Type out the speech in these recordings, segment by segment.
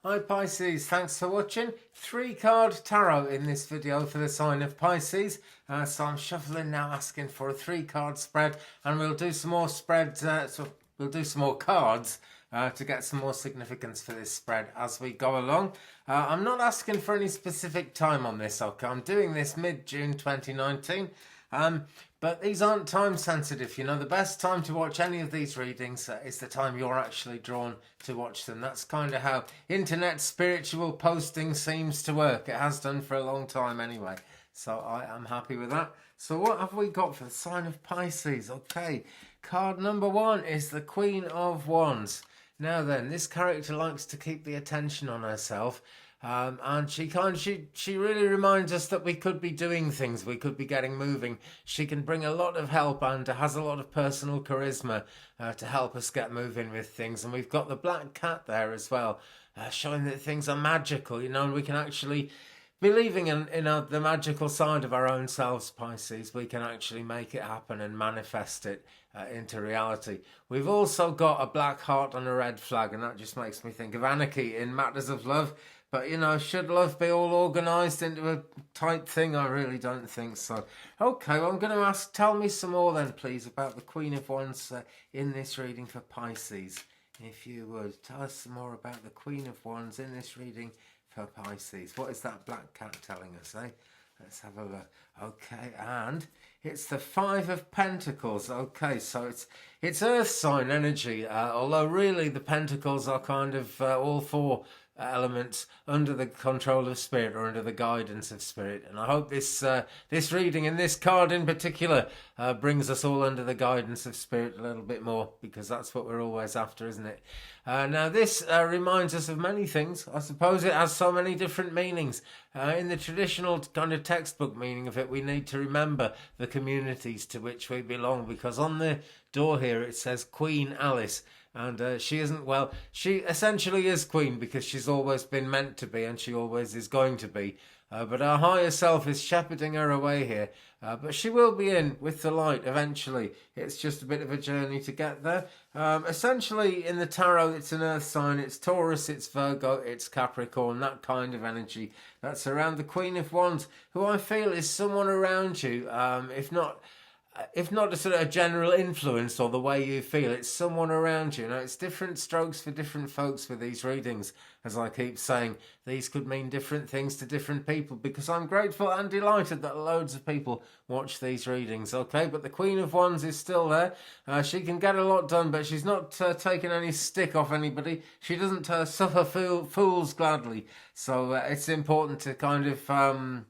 Hi Pisces, thanks for watching. 3-card tarot in this video for the sign of Pisces. So I'm shuffling now, asking for a 3-card spread, and we'll do some more spreads. We'll do some more cards to get some more significance for this spread as we go along. I'm not asking for any specific time on this. Okay, I'm doing this mid-June 2019. But these aren't time sensitive. You know, the best time to watch any of these readings is the time you're actually drawn to watch them. That's kind of how internet spiritual posting seems to work. It has done for a long time anyway. So I am happy with that. So what have we got for the sign of Pisces? Okay, card number 1 is the Queen of Wands. Now then, this character likes to keep the attention on herself. And she really reminds us that we could be doing things, we could be getting moving. She can bring a lot of help and has a lot of personal charisma to help us get moving with things. And we've got the black cat there as well, showing that things are magical, you know, and we can actually, believing in the magical side of our own selves, Pisces, we can actually make it happen and manifest it into reality. We've also got a black heart and a red flag, and that just makes me think of anarchy in matters of love. But, you know, should love be all organised into a tight thing? I really don't think so. Okay, well, I'm going to ask, tell me some more then, please, about the Queen of Wands in this reading for Pisces. If you would, tell us some more about the Queen of Wands in this reading for Pisces. What is that black cat telling us, eh? Let's have a look. Okay, and it's the 5 of Pentacles. Okay, so it's Earth sign energy, although really the Pentacles are kind of all 4 elements under the control of spirit or under the guidance of spirit. And I hope this this reading and this card in particular brings us all under the guidance of spirit a little bit more, because that's what we're always after, isn't it? Now this reminds us of many things. I suppose it has so many different meanings. In the traditional kind of textbook meaning of it, we need to remember the communities to which we belong, because on the door here it says Queen Alice. And she isn't, well, she essentially is queen because she's always been meant to be, and she always is going to be. But our higher self is shepherding her away here. But she will be in with the light eventually. It's just a bit of a journey to get there. Essentially, in the tarot, it's an earth sign. It's Taurus, it's Virgo, it's Capricorn, that kind of energy. That's around the Queen of Wands, who I feel is someone around you, if not a sort of a general influence or the way you feel, it's someone around you. You know, it's different strokes for different folks with these readings. As I keep saying, these could mean different things to different people, because I'm grateful and delighted that loads of people watch these readings. Okay, but the Queen of Wands is still there. She can get a lot done, but she's not taking any stick off anybody. She doesn't suffer fools gladly. So it's important to kind of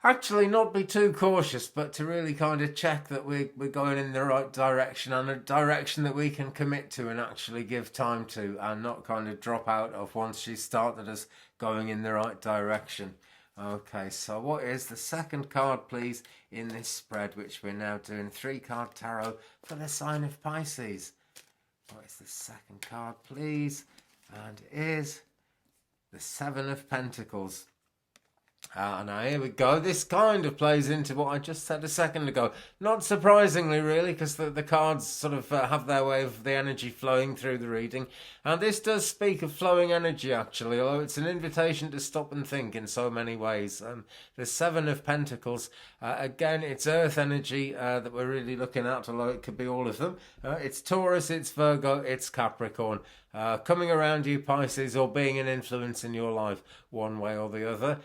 actually not be too cautious, but to really kind of check that we're going in the right direction, and a direction that we can commit to and actually give time to, and not kind of drop out of once she's started us going in the right direction. Okay, so what is the second card, please, in this spread, which we're now doing 3-card tarot for the sign of Pisces? What is the second card, please? And it is the 7 of Pentacles. Now here we go. This kind of plays into what I just said a second ago. Not surprisingly, really, because the cards sort of have their way of the energy flowing through the reading. And this does speak of flowing energy, actually, although it's an invitation to stop and think in so many ways. The 7 of Pentacles, again, it's earth energy that we're really looking at, although it could be all of them. It's Taurus, it's Virgo, it's Capricorn. Coming around you, Pisces, or being an influence in your life one way or the other.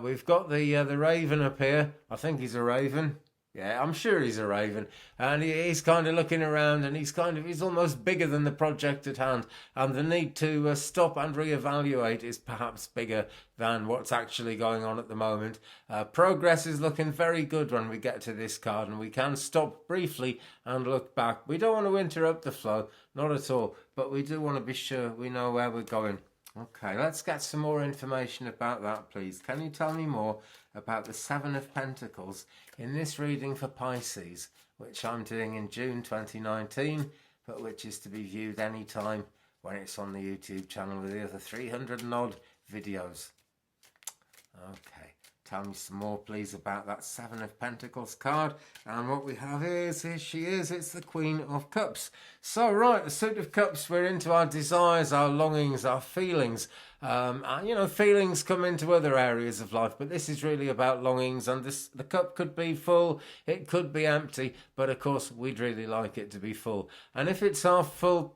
We've got the raven up here. I think he's a raven. Yeah, I'm sure he's a raven. And he's kind of looking around, and he's almost bigger than the project at hand. And the need to stop and reevaluate is perhaps bigger than what's actually going on at the moment. Progress is looking very good when we get to this card, and we can stop briefly and look back. We don't want to interrupt the flow, not at all, but we do want to be sure we know where we're going. Okay, let's get some more information about that, please. Can you tell me more about the 7 of Pentacles in this reading for Pisces, which I'm doing in June 2019, but which is to be viewed anytime when it's on the YouTube channel with the other 300 and odd videos? Okay, Tell me some more, please, about that Seven of Pentacles card. And what we have is, here she is, it's the Queen of Cups. So, right, the Suit of Cups, we're into our desires, our longings, our feelings. And, you know, feelings come into other areas of life, but this is really about longings. And the cup could be full, it could be empty, but of course, we'd really like it to be full. And if it's half full,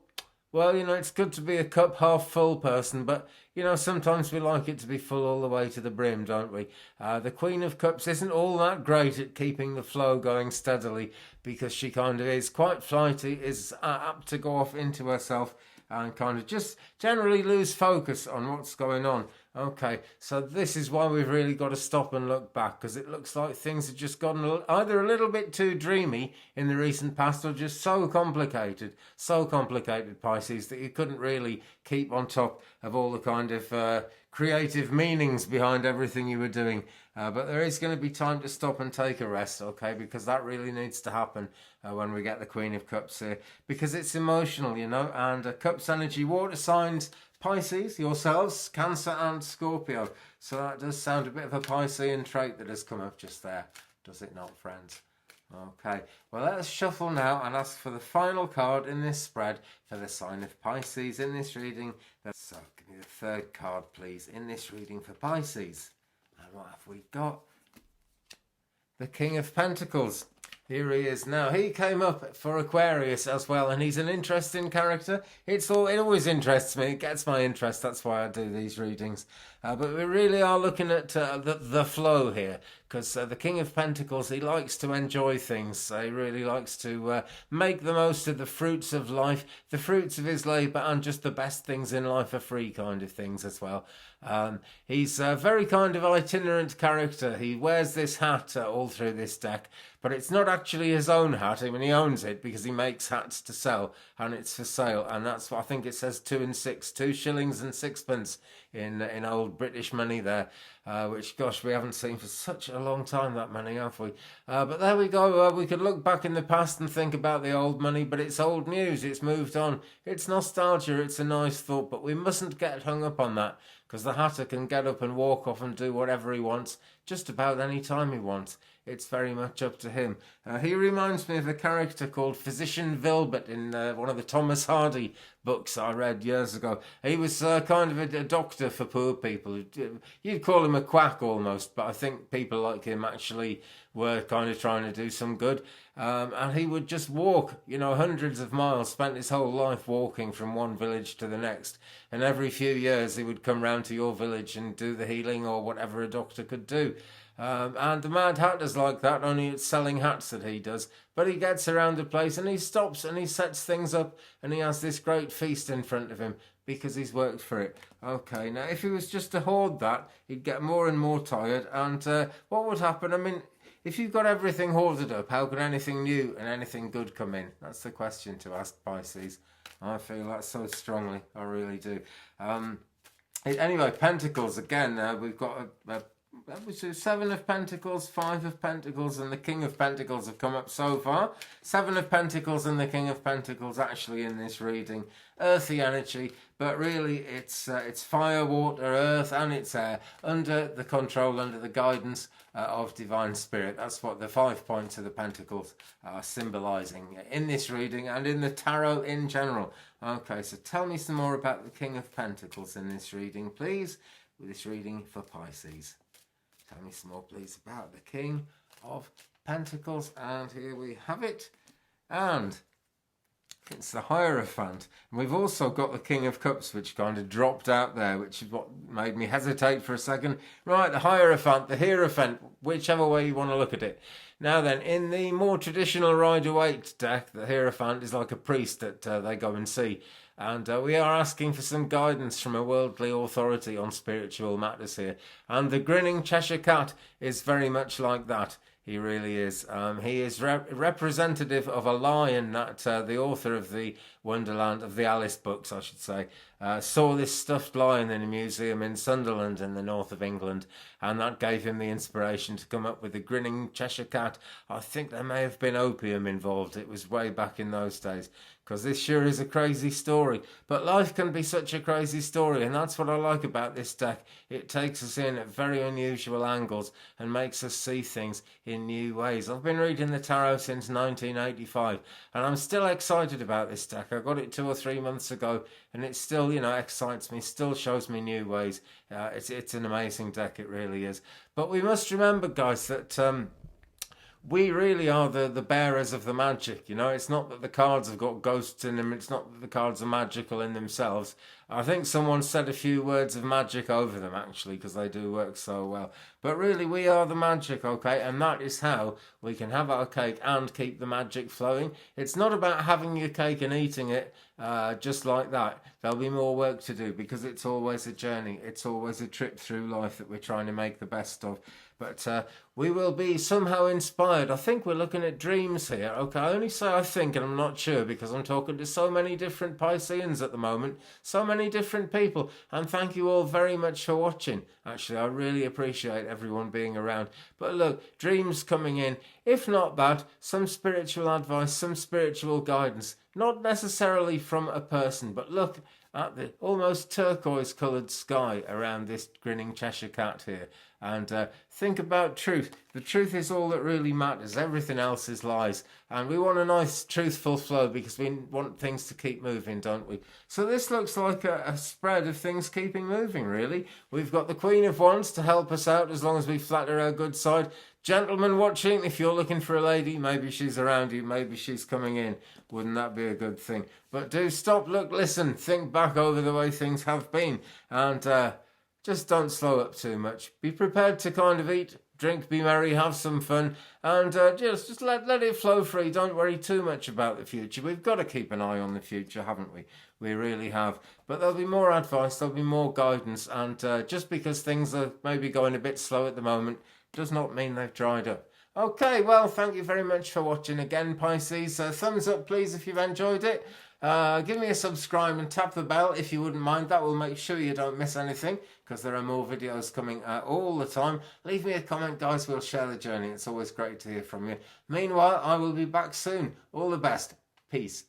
well, you know, it's good to be a cup half full person, but, you know, sometimes we like it to be full all the way to the brim, don't we? The Queen of Cups isn't all that great at keeping the flow going steadily, because she kind of is quite flighty, is apt to go off into herself and kind of just generally lose focus on what's going on. Okay, so this is why we've really got to stop and look back, because it looks like things have just gotten either a little bit too dreamy in the recent past, or just so complicated, Pisces, that you couldn't really keep on top of all the kind of creative meanings behind everything you were doing. But there is going to be time to stop and take a rest, okay, because that really needs to happen when we get the Queen of Cups here, because it's emotional, you know, and Cups energy, water signs, Pisces, yourselves, Cancer and Scorpio. So that does sound a bit of a Piscean trait that has come up just there, does it not, friends? Okay, well, let's shuffle now and ask for the final card in this spread for the sign of Pisces in this reading. So give me the third card, please, in this reading for Pisces. And what have we got? The King of Pentacles. Here he is now. He came up for Aquarius as well, and he's an interesting character. It always interests me. It gets my interest. That's why I do these readings. But we really are looking at the flow here, because the King of Pentacles, he likes to enjoy things. He really likes to make the most of the fruits of life, the fruits of his labour, and just the best things in life are free kind of things as well. He's a very kind of itinerant character. He wears this hat all through this deck, but it's not actually his own hat. I mean, he owns it because he makes hats to sell, and it's for sale. And that's what I think it says 2 and 6, 2 shillings and sixpence in old British money there, which, gosh, we haven't seen for such a long time, that money, have we? But there we go. We could look back in the past and think about the old money, but it's old news. It's moved on. It's nostalgia. It's a nice thought, but we mustn't get hung up on that, because the hatter can get up and walk off and do whatever he wants just about any time he wants. It's very much up to him. He reminds me of a character called Physician Vilbert in one of the Thomas Hardy books I read years ago. He was kind of a doctor for poor people. You'd call him a quack almost, but I think people like him actually were kind of trying to do some good. And he would just walk, you know, hundreds of miles, spent his whole life walking from one village to the next. And every few years he would come round to your village and do the healing or whatever a doctor could do. And the Mad Hatter's like that, only it's selling hats that he does. But he gets around the place and he stops and he sets things up and he has this great feast in front of him because he's worked for it. Okay, now if he was just to hoard that, he'd get more and more tired. And what would happen? I mean, if you've got everything hoarded up, how could anything new and anything good come in? That's the question to ask, Pisces. I feel that so strongly. I really do. Anyway, Pentacles, again, we've got which is 7 of Pentacles, 5 of Pentacles, and the King of Pentacles have come up so far. 7 of Pentacles and the King of Pentacles actually in this reading. Earthy energy, but really it's fire, water, earth, and it's air, under the control, under the guidance of Divine Spirit. That's what the 5 points of the Pentacles are symbolising in this reading and in the Tarot in general. Okay, so tell me some more about the King of Pentacles in this reading, please, with this reading for Pisces. Tell me some more, please, about the King of Pentacles. And here we have it. And it's the Hierophant. And we've also got the King of Cups, which kind of dropped out there, which is what made me hesitate for a second. Right, the Hierophant, the Hierophant, whichever way you want to look at it. Now then, in the more traditional Rider-Waite deck, the Hierophant is like a priest that they go and see. And we are asking for some guidance from a worldly authority on spiritual matters here. And the grinning Cheshire Cat is very much like that. He really is. He is representative of a lion that the author of the Wonderland, of the Alice books, I should say, saw this stuffed lion in a museum in Sunderland in the north of England, and that gave him the inspiration to come up with the grinning Cheshire cat. I think there may have been opium involved. It was way back in those days, because this sure is a crazy story. But life can be such a crazy story, and that's what I like about this deck. It takes us in at very unusual angles and makes us see things in new ways. I've been reading the tarot since 1985, and I'm still excited about this deck. I got it 2 or 3 months ago, and it still, excites me, still shows me new ways. It's an amazing deck, it really is. But we must remember, guys, that we really are the bearers of the magic. It's not that the cards have got ghosts in them. It's not that the cards are magical in themselves. I think someone said a few words of magic over them, actually, because they do work so well. But really, we are the magic, okay? And that is how we can have our cake and keep the magic flowing. It's not about having your cake and eating it just like that. There'll be more work to do, because it's always a journey. It's always a trip through life that we're trying to make the best of. But we will be somehow inspired. I think we're looking at dreams here. Okay, I only say I think, and I'm not sure, because I'm talking to so many different Pisceans at the moment, so many different people. And thank you all very much for watching. Actually, I really appreciate everyone being around. But look, dreams coming in. If not that, some spiritual advice, some spiritual guidance. Not necessarily from a person, but look at the almost turquoise coloured sky around this grinning Cheshire cat here, and think about truth. The truth is all that really matters. Everything else is lies, and we want a nice truthful flow, because we want things to keep moving, don't we? So this looks like a spread of things keeping moving, really. We've got the Queen of Wands to help us out as long as we flatter our good side. Gentlemen watching, if you're looking for a lady, maybe she's around you, maybe she's coming in. Wouldn't that be a good thing? But do stop, look, listen, think back over the way things have been, and just don't slow up too much. Be prepared to kind of eat, drink, be merry, have some fun, and just let it flow free. Don't worry too much about the future. We've got to keep an eye on the future, haven't we? We really have. But there'll be more advice, there'll be more guidance, and just because things are maybe going a bit slow at the moment does not mean they've dried up. Okay, well, thank you very much for watching again, Pisces. Thumbs up, please, if you've enjoyed it. Give me a subscribe and tap the bell if you wouldn't mind. That will make sure you don't miss anything, because there are more videos coming all the time. Leave me a comment, guys. We'll share the journey. It's always great to hear from you. Meanwhile, I will be back soon. All the best. Peace.